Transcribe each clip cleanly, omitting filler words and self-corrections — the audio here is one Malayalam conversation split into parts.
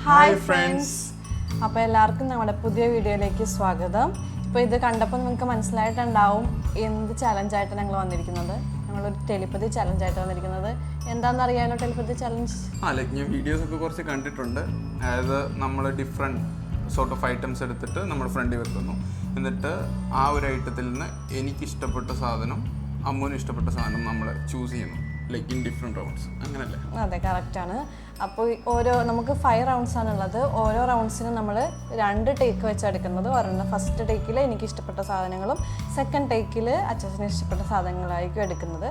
ഹായ് ഫ്രണ്ട്സ്, അപ്പോൾ എല്ലാവർക്കും നമ്മുടെ പുതിയ വീഡിയോയിലേക്ക് സ്വാഗതം. ഇപ്പോൾ ഇത് കണ്ടപ്പോൾ നിങ്ങൾക്ക് മനസ്സിലായിട്ടുണ്ടാവും എന്ത് ചലഞ്ചായിട്ട് ഞങ്ങൾ വന്നിരിക്കുന്നത്. ഞങ്ങളൊരു ടെലിപ്പതി ചലഞ്ചായിട്ട് വന്നിരിക്കുന്നത്. എന്താണെന്ന് അറിയാലോ ടെലിപ്പതി ചലഞ്ച്? ഞാൻ വീഡിയോസ് ഒക്കെ കുറച്ച് കണ്ടിട്ടുണ്ട്. അതായത് നമ്മൾ ഡിഫറെൻറ്റ് സോർട്ട് ഓഫ് ഐറ്റംസ് എടുത്തിട്ട് നമ്മൾ ഫ്രണ്ടിൽ വെക്കുന്നു. എന്നിട്ട് ആ ഒരു ഐറ്റത്തിൽ നിന്ന് എനിക്കിഷ്ടപ്പെട്ട സാധനം, അമ്മുവിന് ഇഷ്ടപ്പെട്ട സാധനം നമ്മൾ ചൂസ് ചെയ്യുന്നു. ലൈക്ക് ഇൻ ഡിഫറെൻറ്റ് റൗണ്ട്സ്, അങ്ങനല്ലേ? അതെ, കറക്റ്റാണ്. അപ്പോൾ നമുക്ക് 5 റൗണ്ട്സ് ആണുള്ളത്. ഓരോ റൗണ്ട്സിനും നമ്മൾ 2 ടേക്ക് വെച്ച് എടുക്കുന്നത്. ഒരെണ്ണം ഫസ്റ്റ് ടേക്കിൽ എനിക്ക് ഇഷ്ടപ്പെട്ട സാധനങ്ങളും സെക്കൻഡ് ടേക്കിൽ അച്ഛന് ഇഷ്ടപ്പെട്ട സാധനങ്ങളായിരിക്കും എടുക്കുന്നത്.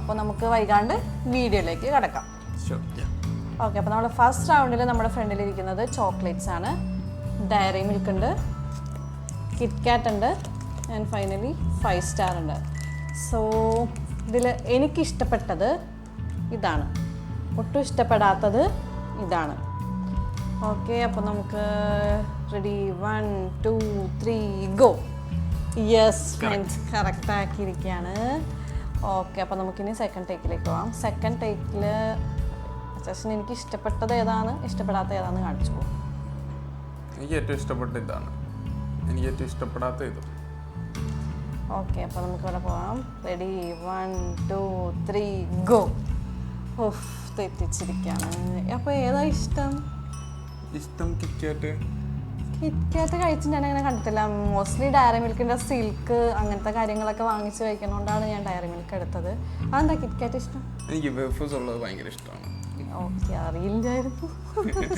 അപ്പോൾ നമുക്ക് വൈകാണ്ട് വീഡിയോയിലേക്ക് കിടക്കാം. ഓക്കെ, അപ്പോൾ നമ്മുടെ ഫസ്റ്റ് റൗണ്ടിൽ നമ്മുടെ ഫ്രണ്ടിലിരിക്കുന്നത് ചോക്ലേറ്റ്സ് ആണ്. ഡയറി മിൽക്ക് ഉണ്ട്, കിറ്റ്കാറ്റ് ഉണ്ട്, ആൻഡ് ഫൈനലി 5 സ്റ്റാർ ഉണ്ട്. സോ ഇതിൽ എനിക്കിഷ്ടപ്പെട്ടത് ഇതാണ്, ഒട്ടും ഇഷ്ടപ്പെടാത്തത് ഇതാണ്. ഓക്കെ, അപ്പോൾ നമുക്ക് ready 1 2 3 go. Yes friends, correct ആക്കിയിരിക്കുകയാണ്. ഓക്കെ, അപ്പോൾ നമുക്കിനി സെക്കൻഡ് ടേക്കിലേക്ക് പോകാം. സെക്കൻഡ് ടേക്കിൽ അച്ഛന് എനിക്ക് ഇഷ്ടപ്പെട്ടത് ഏതാണ്, ഇഷ്ടപ്പെടാത്ത ഏതാണെന്ന് കാണിച്ചു പോകും. എനിക്ക് ഏറ്റവും ഇഷ്ടപ്പെട്ട ഇതാണ്, എനിക്ക് ഏറ്റവും ഇഷ്ടപ്പെടാത്ത ഇത്. ഓക്കെ, അപ്പോൾ നമുക്കിവിടെ പോകാം. Ready 1 2 3 go. ഓഫ്, തെറ്റിച്ചിരിക്കുകയാണ്. അപ്പോൾ ഏതാ ഇഷ്ടം? കിറ്റ്കാറ്റ്. കിറ്റ്കാറ്റ് കഴിച്ചിട്ട് ഞാൻ അങ്ങനെ കണ്ടിട്ടില്ല. മോസ്റ്റ്ലി ഡയറി മിൽക്കിൻ്റെ സിൽക്ക് അങ്ങനത്തെ കാര്യങ്ങളൊക്കെ വാങ്ങിച്ച് കഴിക്കുന്നതുകൊണ്ടാണ് ഞാൻ ഡയറി മിൽക്ക് എടുത്തത്. അതെന്താ കിറ്റ്കാറ്റ് ഇഷ്ടം? എനിക്ക് വേഫേഴ്സ് ഉള്ളത് ഭയങ്കര ഇഷ്ടമാണ്. ഓക്കെ, അറിയില്ലായിരുന്നു,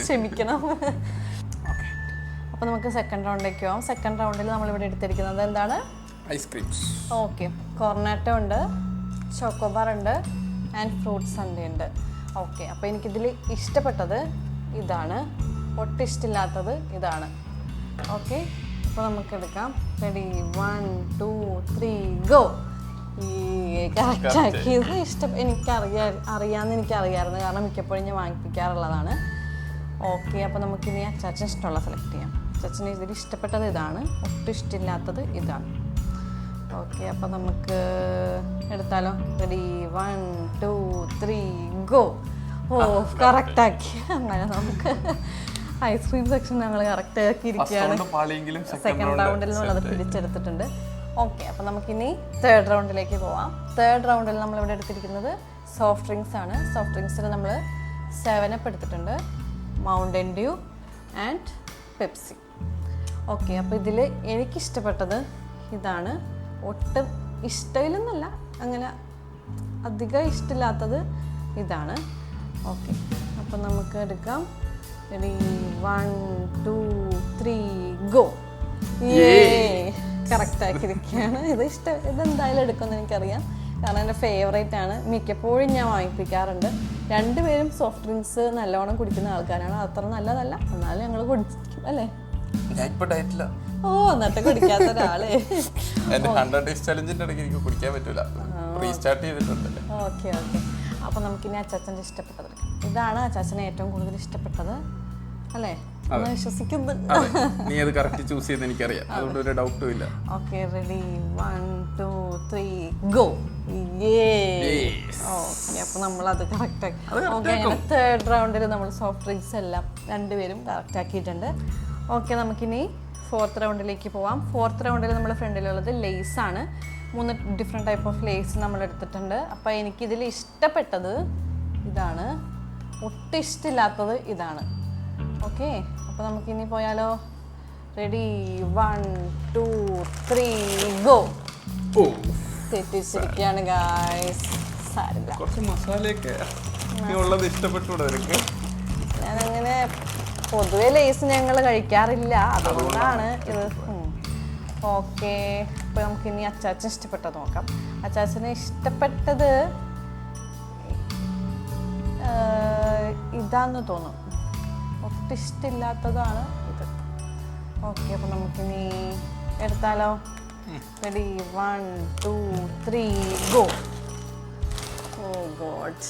ക്ഷമിക്കണം. ഓക്കെ, അപ്പോൾ നമുക്ക് സെക്കൻഡ് റൗണ്ടിലേക്ക് പോകാം. സെക്കൻഡ് റൗണ്ടിൽ നമ്മളിവിടെ എടുത്തിരിക്കുന്നത് എന്താണ്? ഐസ്ക്രീംസ്. ഓക്കെ, കോർണറ്റോ ഉണ്ട്, ചോക്കോബാർ ഉണ്ട്, ആൻഡ് ഫ്രൂട്ട് സൺഡേ ഉണ്ട്. ഓക്കെ, അപ്പോൾ എനിക്കിതിൽ ഇഷ്ടപ്പെട്ടത് ഇതാണ്, ഒട്ടും ഇഷ്ടമില്ലാത്തത് ഇതാണ്. ഓക്കെ, അപ്പോൾ നമുക്കെടുക്കാം. Ready 1 2 3 go. ഈ കറക്റ്റാക്കിയത് അറിയാമെന്ന് എനിക്കറിയാമായിരുന്നു, കാരണം മിക്കപ്പോഴും ഞാൻ വാങ്ങിപ്പിക്കാറുള്ളതാണ്. ഓക്കെ, അപ്പോൾ നമുക്കിനി അച്ചാച്ചന് ഇഷ്ടമുള്ള സെലക്ട് ചെയ്യാം. അച്ചാച്ചന് ഇതിൽ ഇഷ്ടപ്പെട്ടത് ഇതാണ്, ഒട്ടും ഇഷ്ടമില്ലാത്തത് ഇതാണ്. ഓക്കെ, അപ്പോൾ നമുക്ക് എടുത്താലോ? Ready 1 2 3 go. ഓ, കറക്റ്റാക്കി. അങ്ങനെ നമുക്ക് ഐസ്ക്രീം സെക്ഷൻ ഞങ്ങൾ കറക്റ്റ് ആക്കിയിരിക്കുകയാണ്. സെക്കൻഡ് റൗണ്ടിൽ നിന്നുള്ളത് പിടിച്ചെടുത്തിട്ടുണ്ട്. ഓക്കെ, അപ്പോൾ നമുക്കിനി തേർഡ് റൗണ്ടിലേക്ക് പോവാം. തേർഡ് റൗണ്ടിൽ നമ്മളിവിടെ എടുത്തിരിക്കുന്നത് സോഫ്റ്റ് ഡ്രിങ്ക്സ് ആണ്. സോഫ്റ്റ് ഡ്രിങ്ക്സിൽ നമ്മൾ 7 അപ്പ് എടുത്തിട്ടുണ്ട്, Mountain Dew and Pepsi. Okay, അപ്പോൾ ഇതിൽ എനിക്കിഷ്ടപ്പെട്ടത് ഇതാണ്, ഒട്ടും ഇഷ്ടമില്ലെന്നല്ല, അങ്ങനെ അധികം ഇഷ്ടമില്ലാത്തത് ഇതാണ്. ഓക്കെ, അപ്പോൾ നമുക്ക് എടുക്കാം. Ready 1 2 3 go. കറക്റ്റ് ആക്കിയിരിക്കുകയാണ്. ഇതെന്തായാലും എടുക്കുമെന്ന് എനിക്കറിയാം, കാരണം എൻ്റെ ഫേവറേറ്റ് ആണ്. മിക്കപ്പോഴും ഞാൻ വാങ്ങിപ്പിക്കാറുണ്ട്. രണ്ടുപേരും സോഫ്റ്റ് ഡ്രിങ്ക്സ് നല്ലോണം കുടിക്കുന്ന ആൾക്കാരാണ്. അത്ര നല്ലതല്ല, എന്നാലും ഞങ്ങൾ കുടിക്കും അല്ലേ? ഓ, എന്നിട്ട് കുടിക്കാത്ത ഒരാളെ. ഓക്കെ ഓക്കെ, അപ്പോൾ നമുക്കിനി അച്ചാച്ചൻ്റെ ഇഷ്ടപ്പെട്ടത്. ഇതാണ് അച്ചാച്ചനെ ഏറ്റവും കൂടുതൽ ഇഷ്ടപ്പെട്ടത് അല്ലേ? വിശ്വസിക്കുന്നു. Okay, ready 1 2 3 go. ഓക്കെ, അപ്പോൾ നമ്മളത് കറക്റ്റ് ആക്കി. ഓക്കെ, അങ്ങനെ തേർഡ് റൗണ്ടിൽ നമ്മൾ സോഫ്റ്റ് ഡ്രിങ്ക്സ് എല്ലാം രണ്ടുപേരും കറക്റ്റ് ആക്കിയിട്ടുണ്ട്. ഓക്കെ, നമുക്കിനി ഫോർത്ത് റൗണ്ടിലേക്ക് പോവാം. ഫോർത്ത് റൗണ്ടിൽ നമ്മുടെ ഫ്രണ്ടിലുള്ളത് ലേസ് ആണ്. 3 ഡിഫറെൻറ്റ് ടൈപ്പ് ഓഫ് ലേസ് നമ്മൾ എടുത്തിട്ടുണ്ട്. അപ്പോൾ എനിക്കിതിൽ ഇഷ്ടപ്പെട്ടത് ഇതാണ്, ഒട്ടും ഇഷ്ടമില്ലാത്തത് ഇതാണ്. ഓക്കെ, അപ്പോൾ നമുക്കിനി പോയാലോ? Ready 1 2 3 go. തെറ്റിച്ചിരിക്കുകയാണ് ഗായ്സ്, സാരില്ല. ഞാനങ്ങനെ പൊതുവെ ലേസ് ഞങ്ങൾ കഴിക്കാറില്ല, അതുകൊണ്ടാണ് ഇത്. ഓക്കെ, അപ്പോൾ നമുക്കിനി അച്ചാച്ചന് ഇഷ്ടപ്പെട്ടത് നോക്കാം. അച്ചാച്ചന് ഇഷ്ടപ്പെട്ടത് ഇതാന്ന് തോന്നും, ഒട്ടും ഇഷ്ടമില്ലാത്തതാണ് ഇത്. ഓക്കെ, അപ്പോൾ നമുക്കിനി എടുത്താലോ? Ready 1 2 3 go. ഓ ഗോഡ്,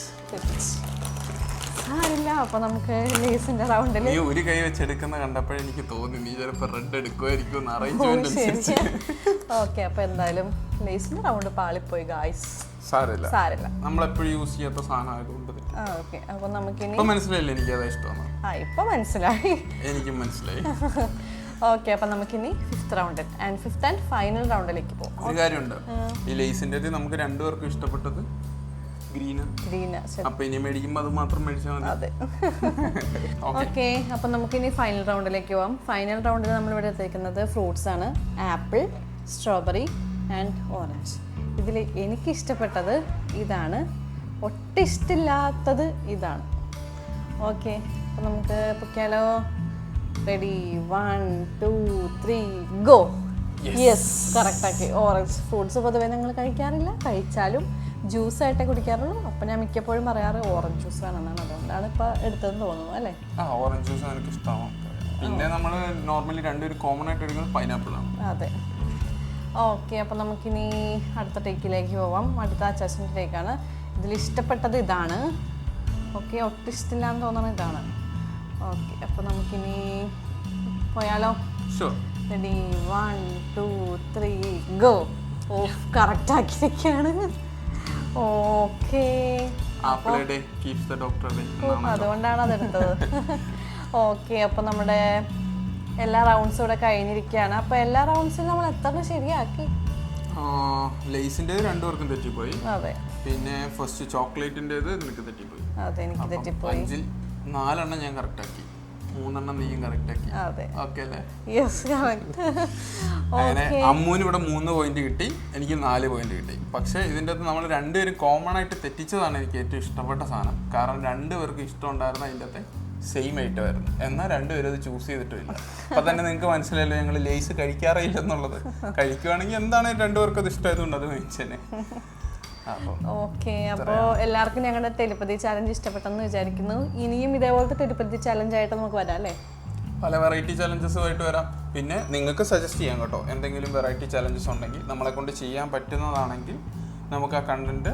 സാരില്ല. അപ്പോൾ നമുക്ക് ലേസിൻ്റെ റൗണ്ടിൽ ഒരു കൈ വെച്ചെടുക്കുന്ന കണ്ടപ്പോഴേ എനിക്ക് തോന്നി നീ ചിലപ്പോൾ റെഡ് എടുക്കുമായിരിക്കും. ഓക്കെ, അപ്പോൾ എന്തായാലും ലേസിൻ്റെ റൗണ്ട് പാളിപ്പോയി ഗായ്സ്. സാരമില്ല, സാരില്ല. നമ്മളെപ്പോഴും യൂസ് ചെയ്യാത്ത സാധനം ആയതുകൊണ്ട് ഓക്കെ. അപ്പോൾ നമുക്കിനി ഇപ്പൊ മനസ്സിലായില്ലേ എനിക്ക് അതാ ഇഷ്ടമാണ്. ഇപ്പൊ മനസ്സിലായി. എനിക്കും മനസ്സിലായി. ഓക്കെ, അപ്പം നമുക്കിനി ഫിഫ്ത്ത് റൗണ്ടിൽ ആൻഡ് ഫിഫ്ത്ത് ആൻഡ് ഫൈനൽ റൗണ്ടിലേക്ക് പോകും. ഒരു കാര്യമുണ്ട്, ഈ ലേസിന്റെ നമുക്ക് രണ്ടുപേർക്കും ഇഷ്ടപ്പെട്ടത് ഗ്രീന്. അപ്പൊ ഇനി മേടിക്കുമ്പോ അത് മാത്രം മേടിച്ചാൽ മതി. അതെ. ഓക്കെ, അപ്പം നമുക്കിനി ഫൈനൽ റൗണ്ടിലേക്ക് പോവാം. ഫൈനൽ റൗണ്ടിൽ നമ്മൾ ഇവിടെ എടുത്തേക്കുന്നത് ഫ്രൂട്ട്സ് ആണ്. Apple, strawberry and orange. ഇതിൽ എനിക്കിഷ്ടപ്പെട്ടത് ഇതാണ്, ഒട്ടിഷ്ടമില്ലാത്തത് ഇതാണ്. ഓക്കെ, അപ്പം നമുക്ക് പൊക്കിയാലോ? Ready, 1 2 3 go. യെസ്, കറക്റ്റാക്കി. ഓറഞ്ച് ഫ്രൂട്ട്സ് പൊതുവേ ഞങ്ങൾ കഴിക്കാറില്ല, കഴിച്ചാലും ജ്യൂസായിട്ടേ കുടിക്കാറുള്ളൂ. അപ്പം ഞാൻ മിക്കപ്പോഴും പറയാറ് ഓറഞ്ച് ജ്യൂസ് വേണമെന്നാണ്. അതുകൊണ്ടാണ് ഇപ്പം എടുത്തതെന്ന് തോന്നുന്നു അല്ലേ? ഓറഞ്ച് ജ്യൂസ് എനിക്ക് ഇഷ്ടമാണ്. പിന്നെ നമ്മൾ നോർമലി രണ്ടുപേരും കോമൺ ആയിട്ട് എടുക്കുന്നത് പൈനാപ്പിൾ ആണ്. അതെ. ഓക്കെ, അപ്പം നമുക്കിനി അടുത്ത ടേക്കിലേക്ക് പോവാം. അടുത്ത അച്ചാച്ചൻ്റെ ടേക്കാണ്. ഇതിൽ ഇഷ്ടപ്പെട്ടത് ഇതാണ്. ഓക്കെ, ഒട്ടും ഇഷ്ടമില്ലാന്ന് തോന്നുന്നത് ഇതാണ്. ഓക്കെ, അപ്പോൾ നമുക്കിനി പോയാലോ? Ready, 1 2 3 go. ഓ, കറക്റ്റ് ആക്കിയൊക്കെയാണ്. ഓക്കെ, അതുകൊണ്ടാണ് അതെടുത്തത്. ഓക്കെ, അപ്പോൾ നമ്മുടെ എല്ലാ റൗണ്ട്സും ഇവിടെ കഴിഞ്ഞിരിക്കുകയാണ്. അപ്പോൾ എല്ലാ റൗണ്ട്സിലും നമ്മൾ എത്ര ശരിയാക്കി? ലേസിന്റെ രണ്ടുപേർക്കും തെറ്റിപ്പോയി. അതെ. പിന്നെ ഫസ്റ്റ് ചോക്ലേറ്റിൻ്റെത് നിനക്ക് തെറ്റിപ്പോയി. അതെ, എനിക്ക് തെറ്റിപ്പോയി. 5ൽ 4 ഞാൻ കറക്റ്റ് ആക്കി, 3 നീയും കറക്റ്റ് ആക്കി. അതെ, ഓക്കെ അല്ലേ? Yes, correct. അങ്ങനെ അമ്മൂന് ഇവിടെ 3 പോയിന്റ് കിട്ടി, എനിക്ക് 4 പോയിന്റ് കിട്ടി. പക്ഷേ ഇതിൻ്റെ അകത്ത് നമ്മൾ രണ്ടുപേരും കോമൺ ആയിട്ട് തെറ്റിച്ചതാണ് എനിക്ക് ഏറ്റവും ഇഷ്ടപ്പെട്ട സാധനം. കാരണം രണ്ടുപേർക്ക് ഇഷ്ടം ഉണ്ടായിരുന്ന അതിൻ്റെ അകത്തെ സെയിം ഐറ്റമായിരുന്നു. എന്നാൽ രണ്ടുപേരും അത് ചൂസ് ചെയ്തിട്ടില്ല. അപ്പൊ തന്നെ നിങ്ങൾക്ക് മനസ്സിലായല്ലോ ഞങ്ങൾ ലേസ് കഴിക്കാറില്ല എന്നുള്ളത്. കഴിക്കുവാണെങ്കിൽ എന്താണ് രണ്ടുപേർക്കും അത് ഇഷ്ടമായതുകൊണ്ട് അത് മേടിച്ചേനെ. ഓക്കെ, അപ്പോൾ എല്ലാവർക്കും ഞങ്ങളുടെ ടെലിപ്പതി ചാലഞ്ച് ഇഷ്ടപ്പെട്ടെന്ന് വിചാരിക്കുന്നു. ഇനിയും ഇതേപോലത്തെ ടെലിപ്പതി ചാലഞ്ച് ആയിട്ട് നമുക്ക് വരാം അല്ലേ? പല വെറൈറ്റി ചലഞ്ചസുമായിട്ട് വരാം. പിന്നെ നിങ്ങൾക്ക് സജസ്റ്റ് ചെയ്യാം കേട്ടോ, എന്തെങ്കിലും വെറൈറ്റി ചലഞ്ചസ് ഉണ്ടെങ്കിൽ നമ്മളെ കൊണ്ട് ചെയ്യാൻ പറ്റുന്നതാണെങ്കിൽ, നമുക്ക് ആ കണ്ടന്റ്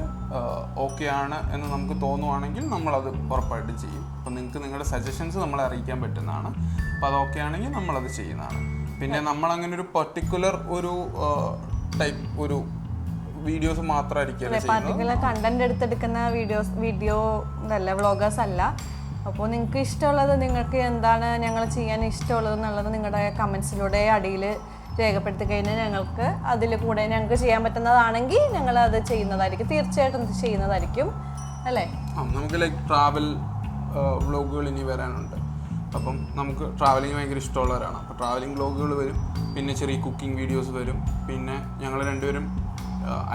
ഓക്കെ ആണ് എന്ന് നമുക്ക് തോന്നുവാണെങ്കിൽ നമ്മളത് ഉറപ്പായിട്ട് ചെയ്യും. അപ്പം നിങ്ങൾക്ക് നിങ്ങളുടെ സജഷൻസ് നമ്മളെ അറിയിക്കാൻ പറ്റുന്നതാണ്. അപ്പോൾ അത് ഓക്കെ ആണെങ്കിൽ നമ്മളത് ചെയ്യുന്നതാണ്. പിന്നെ നമ്മളങ്ങനെ ഒരു പർട്ടിക്കുലർ ഒരു ടൈപ്പ് ഒരു വീഡിയോസ് മാത്രമായിരിക്കും പർട്ടിക്കുലർ കണ്ടന്റ് എടുത്തെടുക്കുന്ന വീഡിയോ അല്ല, വ്ളോഗേഴ്സ് അല്ല. അപ്പോൾ നിങ്ങൾക്ക് ഇഷ്ടമുള്ളത്, നിങ്ങൾക്ക് എന്താണ് ഞങ്ങൾ ചെയ്യാൻ ഇഷ്ടമുള്ളത് എന്നുള്ളത് നിങ്ങളുടെ കമൻസിലൂടെ അടിയിൽ രേഖപ്പെടുത്തി കഴിഞ്ഞാൽ ഞങ്ങൾക്ക് അതിൽ കൂടെ ഞങ്ങൾക്ക് ചെയ്യാൻ പറ്റുന്നതാണെങ്കിൽ ഞങ്ങൾ അത് ചെയ്യുന്നതായിരിക്കും. തീർച്ചയായിട്ടും ചെയ്യുന്നതായിരിക്കും അല്ലേ? നമുക്ക് ലൈക്ക് ട്രാവൽ വ്ളോഗുകൾ ഇനി വരാനുണ്ട്. അപ്പം നമുക്ക് ട്രാവലിംഗ് ഭയങ്കര ഇഷ്ടമുള്ളവരാണ്. അപ്പോൾ ട്രാവലിംഗ് വ്ളോഗുകൾ വരും. പിന്നെ ചെറിയ കുക്കിംഗ് വീഡിയോസ് വരും. പിന്നെ ഞങ്ങൾ രണ്ടുപേരും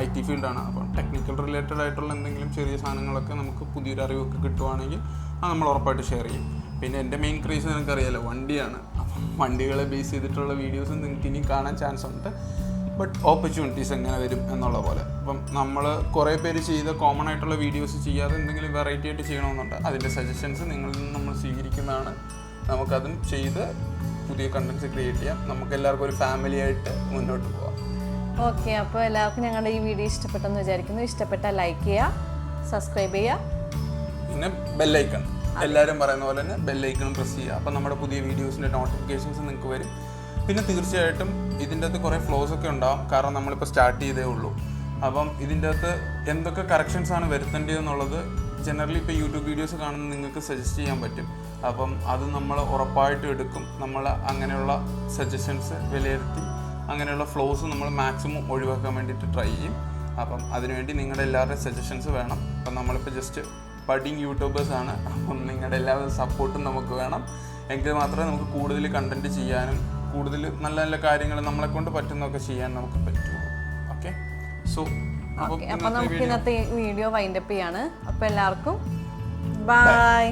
IT ഫീൽഡാണ്. അപ്പം ടെക്നിക്കൽ റിലേറ്റഡ് ആയിട്ടുള്ള എന്തെങ്കിലും ചെറിയ സാധനങ്ങളൊക്കെ നമുക്ക് പുതിയൊരു അറിവൊക്കെ കിട്ടുവാണെങ്കിൽ അത് നമ്മൾ ഉറപ്പായിട്ട് ഷെയർ ചെയ്യും. പിന്നെ എൻ്റെ മെയിൻ ക്രേസ് നിനക്കറിയാലോ, വണ്ടിയാണ്. അപ്പം വണ്ടികളെ ബേസ് ചെയ്തിട്ടുള്ള വീഡിയോസ് നിങ്ങൾക്ക് ഇനി കാണാൻ ചാൻസ് ഉണ്ട്. ബട്ട് ഓപ്പർച്യൂണിറ്റീസ് എങ്ങനെ വരും എന്നുള്ള പോലെ. അപ്പം നമ്മൾ കുറേ പേര് ചെയ്ത കോമൺ ആയിട്ടുള്ള വീഡിയോസ് ചെയ്യാതെ എന്തെങ്കിലും വെറൈറ്റി ആയിട്ട് ചെയ്യണമെന്നുണ്ട്. അതിൻ്റെ സജഷൻസ് നിങ്ങളിൽ നിന്ന് നമ്മൾ സ്വീകരിക്കുന്നതാണ്. നമുക്കതും ചെയ്ത് പുതിയ കണ്ടൻറ്റ്സ് ക്രിയേറ്റ് ചെയ്യാം. നമുക്ക് എല്ലാവർക്കും ഒരു ഫാമിലി ആയിട്ട് മുന്നോട്ട് പോകാം. ഓക്കെ, അപ്പോൾ എല്ലാവർക്കും ഞങ്ങളുടെ ഈ വീഡിയോ ഇഷ്ടപ്പെട്ടെന്ന് വിചാരിക്കുന്നു. ഇഷ്ടപ്പെട്ടാൽ ലൈക്ക് ചെയ്യുക, സബ്സ്ക്രൈബ് ചെയ്യുക, പിന്നെ ബെല്ലൈക്കൺ എല്ലാവരും പറയുന്ന പോലെ തന്നെ ബെല്ലൈക്കൺ പ്രസ് ചെയ്യുക. അപ്പം നമ്മുടെ പുതിയ വീഡിയോസിൻ്റെ നോട്ടിഫിക്കേഷൻസ് നിങ്ങൾക്ക് വരും. പിന്നെ തീർച്ചയായിട്ടും ഇതിൻ്റെ അകത്ത് കുറേ ഫ്ലോസ് ഒക്കെ ഉണ്ടാകും. കാരണം നമ്മളിപ്പോൾ സ്റ്റാർട്ട് ചെയ്തേ ഉള്ളൂ. അപ്പം ഇതിൻ്റെ അകത്ത് എന്തൊക്കെ കറക്ഷൻസ് ആണ് വരുത്തേണ്ടതെന്നുള്ളത് ജനറലി ഇപ്പോൾ യൂട്യൂബ് വീഡിയോസ് കാണുന്ന നിങ്ങൾക്ക് സജസ്റ്റ് ചെയ്യാൻ പറ്റും. അപ്പം അത് നമ്മൾ ഉറപ്പായിട്ടും എടുക്കും. നമ്മൾ അങ്ങനെയുള്ള സജഷൻസ് വിലയിരുത്തി അങ്ങനെയുള്ള ഫ്ലോസ് നമ്മൾ മാക്സിമം ഒഴിവാക്കാൻ വേണ്ടിയിട്ട് ട്രൈ ചെയ്യും. അപ്പം അതിനുവേണ്ടി നിങ്ങളുടെ എല്ലാവരുടെയും സജഷൻസ് വേണം. അപ്പം നമ്മളിപ്പോൾ ജസ്റ്റ് ബഡിങ് യൂട്യൂബേഴ്സാണ്. അപ്പം നിങ്ങളുടെ എല്ലാവരും സപ്പോർട്ടും നമുക്ക് വേണം. എങ്കിൽ മാത്രമേ നമുക്ക് കൂടുതൽ കണ്ടൻറ്റ് ചെയ്യാനും കൂടുതൽ നല്ല നല്ല കാര്യങ്ങൾ നമ്മളെക്കൊണ്ട് പറ്റുന്നതൊക്കെ ചെയ്യാൻ നമുക്ക് പറ്റുള്ളൂ. ഓക്കെ, സോ അപ്പോൾ നമുക്ക് ഇന്നത്തെ വീഡിയോ വൈൻഡപ്പ് ചെയ്യാണ്. അപ്പോൾ എല്ലാവർക്കും ബൈ.